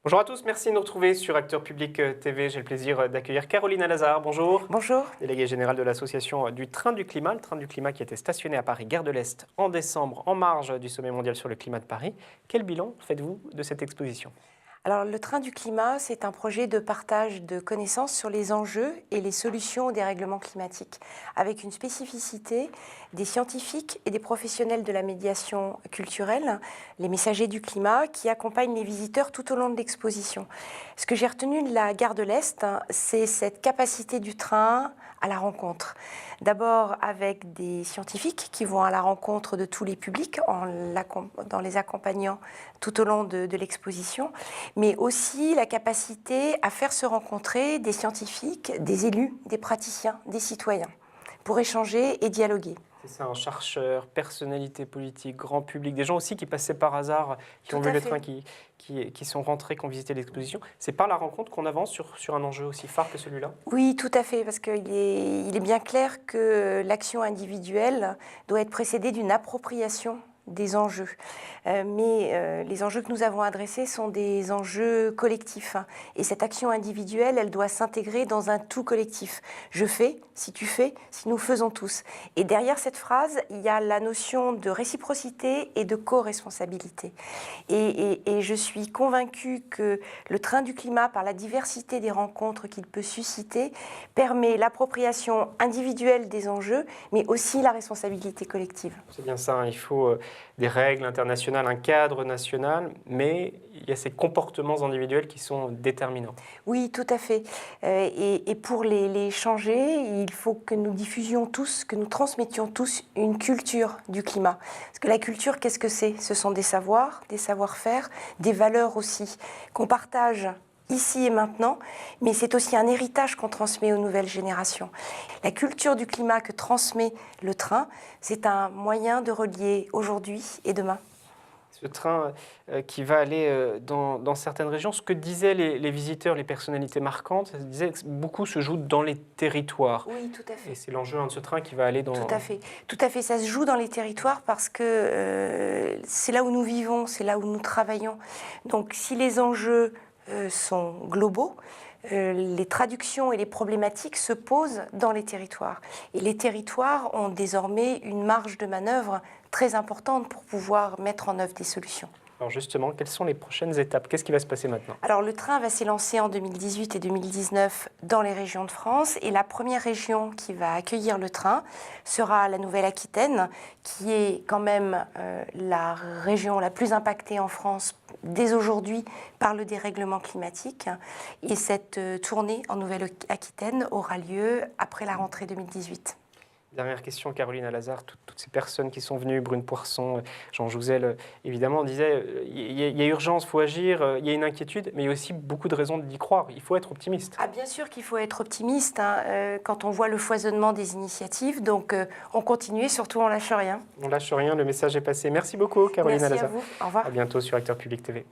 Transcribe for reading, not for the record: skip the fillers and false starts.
Bonjour à tous, merci de nous retrouver sur Acteurs Publics TV. J'ai le plaisir d'accueillir Caroline Alazard. Bonjour. Bonjour. Déléguée générale de l'association du Train du Climat. Le Train du Climat qui était stationné à Paris, gare de l'Est, en décembre, en marge du sommet mondial sur le climat de Paris. Quel bilan faites-vous de cette exposition ? Alors, le Train du Climat, c'est un projet de partage de connaissances sur les enjeux et les solutions au dérèglement climatique, avec une spécificité des scientifiques et des professionnels de la médiation culturelle, les messagers du climat, qui accompagnent les visiteurs tout au long de l'exposition. Ce que j'ai retenu de la gare de l'Est, c'est cette capacité du train à la rencontre. D'abord avec des scientifiques qui vont à la rencontre de tous les publics en les accompagnant tout au long de l'exposition, mais aussi la capacité à faire se rencontrer des scientifiques, des élus, des praticiens, des citoyens, pour échanger et dialoguer. C'est ça, un chercheur, personnalité politique, grand public, des gens aussi qui passaient par hasard, qui ont vu le train, qui sont rentrés, qui ont visité l'exposition. C'est par la rencontre qu'on avance sur un enjeu aussi phare que celui-là ? Oui, tout à fait, parce qu'il est bien clair que l'action individuelle doit être précédée d'une appropriation des enjeux. Mais les enjeux que nous avons adressés sont des enjeux collectifs. Et cette action individuelle, elle doit s'intégrer dans un tout collectif. Je fais, si tu fais, si nous faisons tous. Et derrière cette phrase, il y a la notion de réciprocité et de co-responsabilité. Et je suis convaincue que le train du climat, par la diversité des rencontres qu'il peut susciter, permet l'appropriation individuelle des enjeux, mais aussi la responsabilité collective. C'est bien ça, il faut des règles internationales, un cadre national, mais il y a ces comportements individuels qui sont déterminants. Oui, tout à fait. Et pour les changer, il faut que nous diffusions tous, que nous transmettions tous une culture du climat. Parce que la culture, qu'est-ce que c'est ? Ce sont des savoirs, des savoir-faire, des valeurs aussi, qu'on partage ici et maintenant, mais c'est aussi un héritage qu'on transmet aux nouvelles générations. La culture du climat que transmet le train, c'est un moyen de relier aujourd'hui et demain. Ce train qui va aller dans certaines régions, ce que disaient les visiteurs, les personnalités marquantes, ils disaient que beaucoup se joue dans les territoires. Oui, tout à fait. Et c'est l'enjeu de ce train qui va aller dans... Tout à fait. Tout à fait, ça se joue dans les territoires parce que c'est là où nous vivons, c'est là où nous travaillons. Donc si les enjeux sont globaux, les traductions et les problématiques se posent dans les territoires. Et les territoires ont désormais une marge de manœuvre très importante pour pouvoir mettre en œuvre des solutions. Alors justement, quelles sont les prochaines étapes ? Qu'est-ce qui va se passer maintenant ? Alors le train va s'élancer en 2018 et 2019 dans les régions de France. Et la première région qui va accueillir le train sera la Nouvelle-Aquitaine, qui est quand même la région la plus impactée en France dès aujourd'hui par le dérèglement climatique. Et cette tournée en Nouvelle-Aquitaine aura lieu après la rentrée 2018. Dernière question, Caroline Alazard, toutes ces personnes qui sont venues, Brune Poirson, Jean Jouzel, évidemment, on disait il y a urgence, il faut agir, il y a une inquiétude, mais il y a aussi beaucoup de raisons d'y croire. Il faut être optimiste. Ah, bien sûr qu'il faut être optimiste quand on voit le foisonnement des initiatives. Donc, on continue et surtout, on lâche rien. On lâche rien, le message est passé. Merci beaucoup, Caroline Alazard. Merci à vous. Au revoir. À bientôt sur Acteurs Publics TV.